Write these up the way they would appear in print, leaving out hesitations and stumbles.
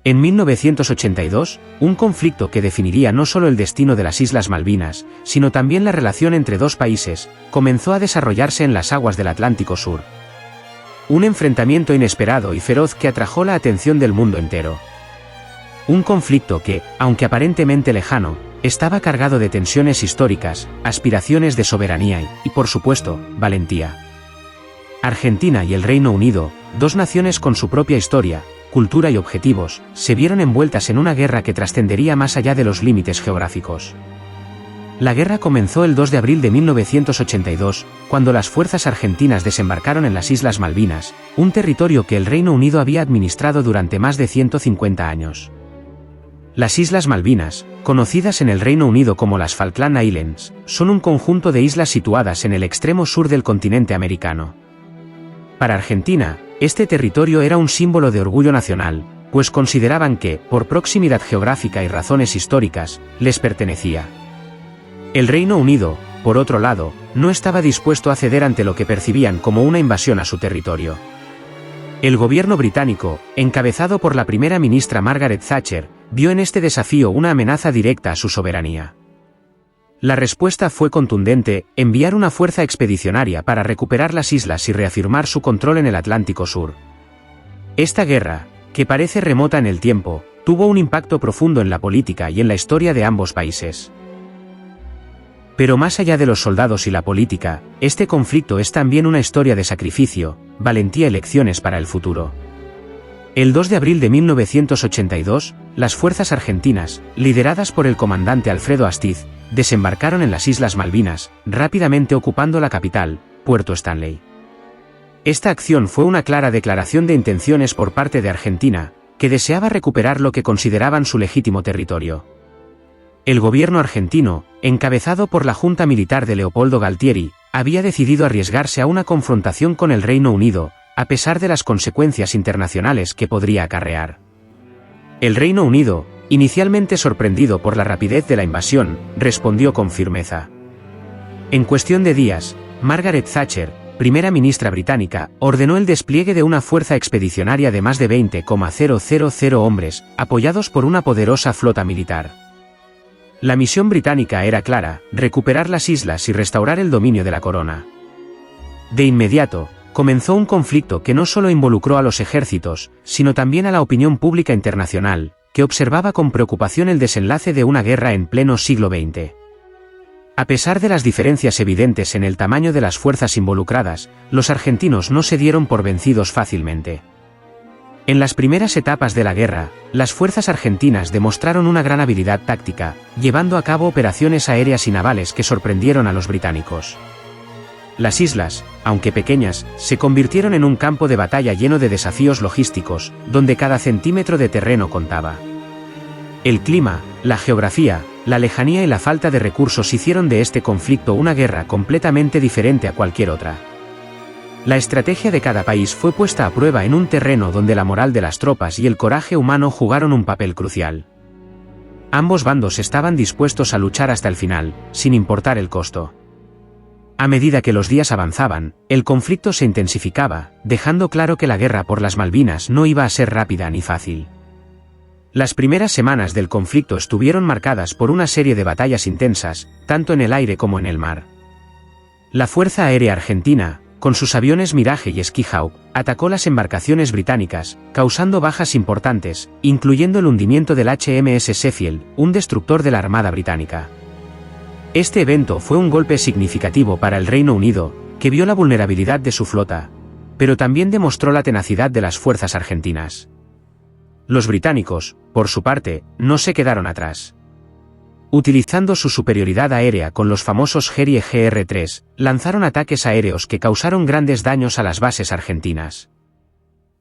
En 1982, un conflicto que definiría no solo el destino de las Islas Malvinas, sino también la relación entre dos países, comenzó a desarrollarse en las aguas del Atlántico Sur. Un enfrentamiento inesperado y feroz que atrajo la atención del mundo entero. Un conflicto que, aunque aparentemente lejano, estaba cargado de tensiones históricas, aspiraciones de soberanía y, por supuesto, valentía. Argentina y el Reino Unido, dos naciones con su propia historia, cultura y objetivos, se vieron envueltas en una guerra que trascendería más allá de los límites geográficos. La guerra comenzó el 2 de abril de 1982, cuando las fuerzas argentinas desembarcaron en las Islas Malvinas, un territorio que el Reino Unido había administrado durante más de 150 años. Las Islas Malvinas, conocidas en el Reino Unido como las Falkland Islands, son un conjunto de islas situadas en el extremo sur del continente americano. Para Argentina, este territorio era un símbolo de orgullo nacional, pues consideraban que, por proximidad geográfica y razones históricas, les pertenecía. El Reino Unido, por otro lado, no estaba dispuesto a ceder ante lo que percibían como una invasión a su territorio. El gobierno británico, encabezado por la primera ministra Margaret Thatcher, vio en este desafío una amenaza directa a su soberanía. La respuesta fue contundente: enviar una fuerza expedicionaria para recuperar las islas y reafirmar su control en el Atlántico Sur. Esta guerra, que parece remota en el tiempo, tuvo un impacto profundo en la política y en la historia de ambos países. Pero más allá de los soldados y la política, este conflicto es también una historia de sacrificio, valentía y lecciones para el futuro. El 2 de abril de 1982, las fuerzas argentinas, lideradas por el comandante Alfredo Astiz, desembarcaron en las Islas Malvinas, rápidamente ocupando la capital, Puerto Stanley. Esta acción fue una clara declaración de intenciones por parte de Argentina, que deseaba recuperar lo que consideraban su legítimo territorio. El gobierno argentino, encabezado por la Junta Militar de Leopoldo Galtieri, había decidido arriesgarse a una confrontación con el Reino Unido, a pesar de las consecuencias internacionales que podría acarrear. El Reino Unido, inicialmente sorprendido por la rapidez de la invasión, respondió con firmeza. En cuestión de días, Margaret Thatcher, primera ministra británica, ordenó el despliegue de una fuerza expedicionaria de más de 20,000 hombres, apoyados por una poderosa flota militar. La misión británica era clara: recuperar las islas y restaurar el dominio de la corona. De inmediato, comenzó un conflicto que no solo involucró a los ejércitos, sino también a la opinión pública internacional, que observaba con preocupación el desenlace de una guerra en pleno siglo XX. A pesar de las diferencias evidentes en el tamaño de las fuerzas involucradas, los argentinos no se dieron por vencidos fácilmente. En las primeras etapas de la guerra, las fuerzas argentinas demostraron una gran habilidad táctica, llevando a cabo operaciones aéreas y navales que sorprendieron a los británicos. Las islas, aunque pequeñas, se convirtieron en un campo de batalla lleno de desafíos logísticos, donde cada centímetro de terreno contaba. El clima, la geografía, la lejanía y la falta de recursos hicieron de este conflicto una guerra completamente diferente a cualquier otra. La estrategia de cada país fue puesta a prueba en un terreno donde la moral de las tropas y el coraje humano jugaron un papel crucial. Ambos bandos estaban dispuestos a luchar hasta el final, sin importar el costo. A medida que los días avanzaban, el conflicto se intensificaba, dejando claro que la guerra por las Malvinas no iba a ser rápida ni fácil. Las primeras semanas del conflicto estuvieron marcadas por una serie de batallas intensas, tanto en el aire como en el mar. La Fuerza Aérea Argentina, con sus aviones Mirage y Skyhawk, atacó las embarcaciones británicas, causando bajas importantes, incluyendo el hundimiento del HMS Sheffield, un destructor de la Armada Británica. Este evento fue un golpe significativo para el Reino Unido, que vio la vulnerabilidad de su flota, pero también demostró la tenacidad de las fuerzas argentinas. Los británicos, por su parte, no se quedaron atrás. Utilizando su superioridad aérea con los famosos Harrier GR-3, lanzaron ataques aéreos que causaron grandes daños a las bases argentinas.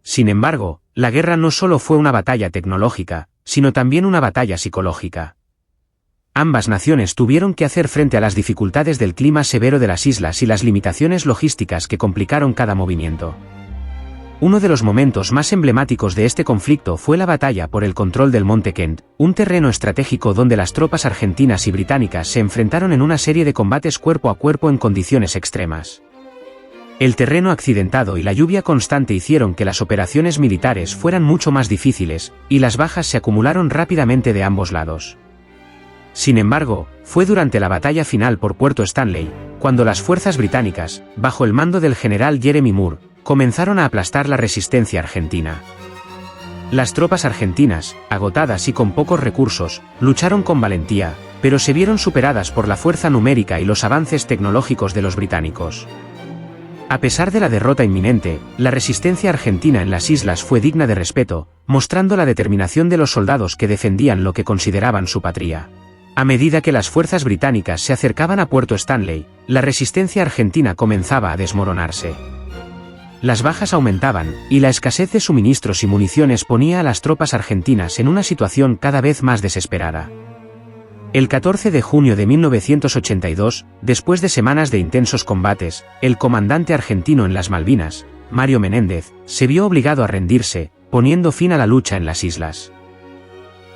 Sin embargo, la guerra no solo fue una batalla tecnológica, sino también una batalla psicológica. Ambas naciones tuvieron que hacer frente a las dificultades del clima severo de las islas y las limitaciones logísticas que complicaron cada movimiento. Uno de los momentos más emblemáticos de este conflicto fue la batalla por el control del Monte Kent, un terreno estratégico donde las tropas argentinas y británicas se enfrentaron en una serie de combates cuerpo a cuerpo en condiciones extremas. El terreno accidentado y la lluvia constante hicieron que las operaciones militares fueran mucho más difíciles, y las bajas se acumularon rápidamente de ambos lados. Sin embargo, fue durante la batalla final por Puerto Stanley, cuando las fuerzas británicas, bajo el mando del general Jeremy Moore, comenzaron a aplastar la resistencia argentina. Las tropas argentinas, agotadas y con pocos recursos, lucharon con valentía, pero se vieron superadas por la fuerza numérica y los avances tecnológicos de los británicos. A pesar de la derrota inminente, la resistencia argentina en las islas fue digna de respeto, mostrando la determinación de los soldados que defendían lo que consideraban su patria. A medida que las fuerzas británicas se acercaban a Puerto Stanley, la resistencia argentina comenzaba a desmoronarse. Las bajas aumentaban, y la escasez de suministros y municiones ponía a las tropas argentinas en una situación cada vez más desesperada. El 14 de junio de 1982, después de semanas de intensos combates, el comandante argentino en las Malvinas, Mario Menéndez, se vio obligado a rendirse, poniendo fin a la lucha en las islas.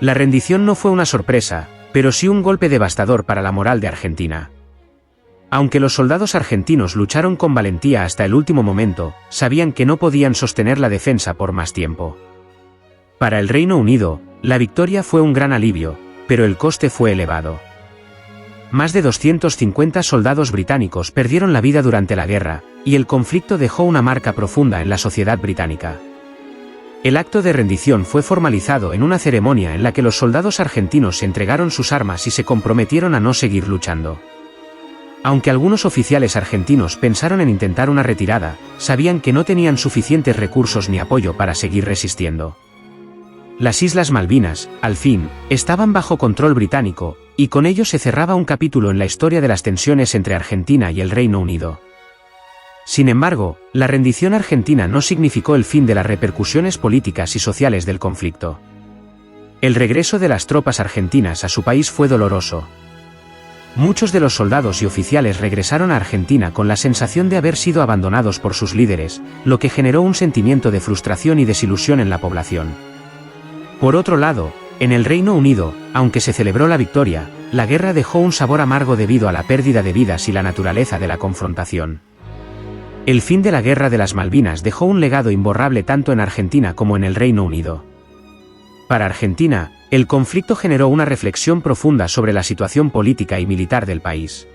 La rendición no fue una sorpresa, pero sí un golpe devastador para la moral de Argentina. Aunque los soldados argentinos lucharon con valentía hasta el último momento, sabían que no podían sostener la defensa por más tiempo. Para el Reino Unido, la victoria fue un gran alivio, pero el coste fue elevado. Más de 250 soldados británicos perdieron la vida durante la guerra, y el conflicto dejó una marca profunda en la sociedad británica. El acto de rendición fue formalizado en una ceremonia en la que los soldados argentinos entregaron sus armas y se comprometieron a no seguir luchando. Aunque algunos oficiales argentinos pensaron en intentar una retirada, sabían que no tenían suficientes recursos ni apoyo para seguir resistiendo. Las Islas Malvinas, al fin, estaban bajo control británico, y con ello se cerraba un capítulo en la historia de las tensiones entre Argentina y el Reino Unido. Sin embargo, la rendición argentina no significó el fin de las repercusiones políticas y sociales del conflicto. El regreso de las tropas argentinas a su país fue doloroso. Muchos de los soldados y oficiales regresaron a Argentina con la sensación de haber sido abandonados por sus líderes, lo que generó un sentimiento de frustración y desilusión en la población. Por otro lado, en el Reino Unido, aunque se celebró la victoria, la guerra dejó un sabor amargo debido a la pérdida de vidas y la naturaleza de la confrontación. El fin de la Guerra de las Malvinas dejó un legado imborrable tanto en Argentina como en el Reino Unido. Para Argentina, el conflicto generó una reflexión profunda sobre la situación política y militar del país.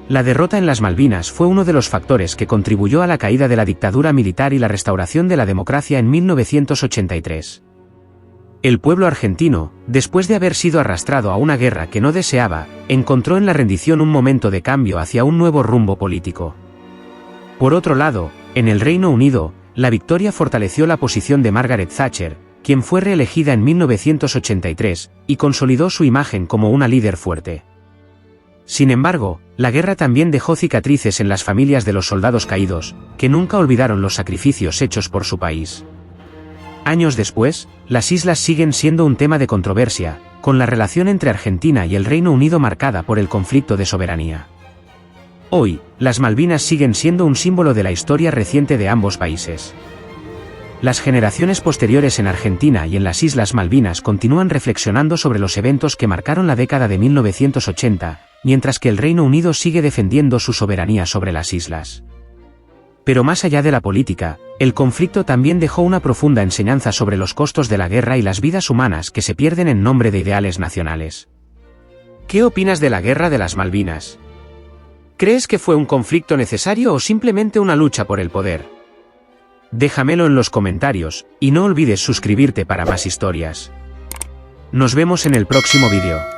La derrota en las Malvinas fue uno de los factores que contribuyó a la caída de la dictadura militar y la restauración de la democracia en 1983. El pueblo argentino, después de haber sido arrastrado a una guerra que no deseaba, encontró en la rendición un momento de cambio hacia un nuevo rumbo político. Por otro lado, en el Reino Unido, la victoria fortaleció la posición de Margaret Thatcher, quien fue reelegida en 1983, y consolidó su imagen como una líder fuerte. Sin embargo, la guerra también dejó cicatrices en las familias de los soldados caídos, que nunca olvidaron los sacrificios hechos por su país. Años después, las islas siguen siendo un tema de controversia, con la relación entre Argentina y el Reino Unido marcada por el conflicto de soberanía. Hoy, las Malvinas siguen siendo un símbolo de la historia reciente de ambos países. Las generaciones posteriores en Argentina y en las Islas Malvinas continúan reflexionando sobre los eventos que marcaron la década de 1980, mientras que el Reino Unido sigue defendiendo su soberanía sobre las islas. Pero más allá de la política, el conflicto también dejó una profunda enseñanza sobre los costos de la guerra y las vidas humanas que se pierden en nombre de ideales nacionales. ¿Qué opinas de la Guerra de las Malvinas? ¿Crees que fue un conflicto necesario o simplemente una lucha por el poder? Déjamelo en los comentarios, y no olvides suscribirte para más historias. Nos vemos en el próximo vídeo.